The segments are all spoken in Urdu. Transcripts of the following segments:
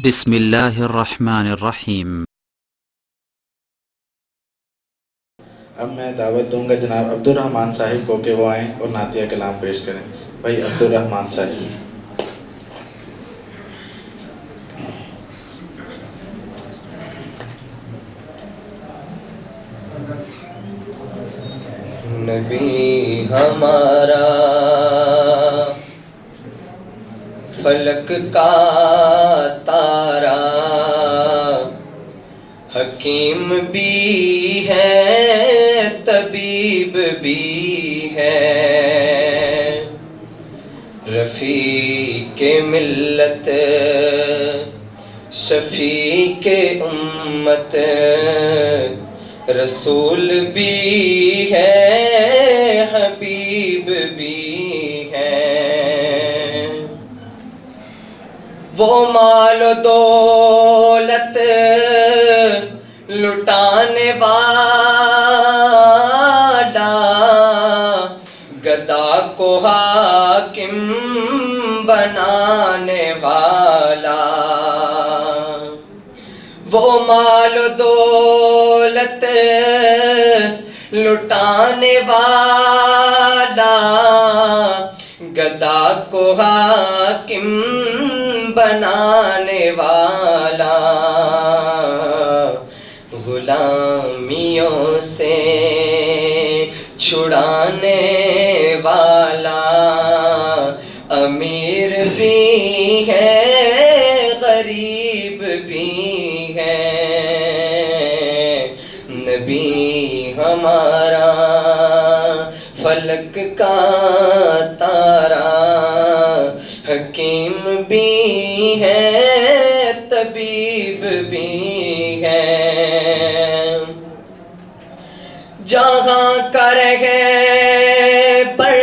بسم اللہ الرحمن الرحیم۔ اب میں دعوت دوں گا جناب عبدالرحمن صاحب کو کہ وہ آئیں اور نعتیہ کلام پیش کریں۔ بھائی عبدالرحمن صاحب۔ نبی ہمارا فلک کا تارا، حکیم بھی ہے طبیب بھی ہے، رفیق ملت شفیع امت، رسول بھی ہے حبیب بھی ہے۔ وہ مال و دولت لٹانے والا، گدا کو حاکم بنانے والا، وہ مال و دولت لٹانے والا، گدا کو حاکم بنانے والا، غلامیوں سے چھڑانے والا، امیر بھی ہے غریب بھی ہے، نبی ہمارا فلک کا تارا، حکیم بھی ہے طبیب بھی ہے، جہاں کر گئے پر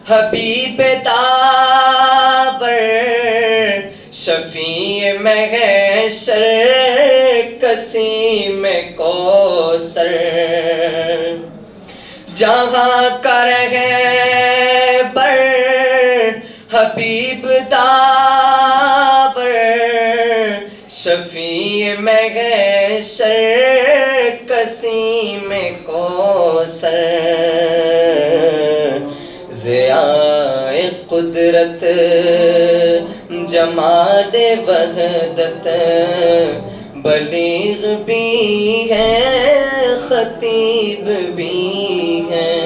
حبیب داور، شفیع محشر کسیم کوثر، جہاں کر گئے بر حبیب داور، شفیع محشر کسیم کوثر، ضیاء قدرت جمال وحدت، بلیغ بھی ہے خطیب بھی ہے،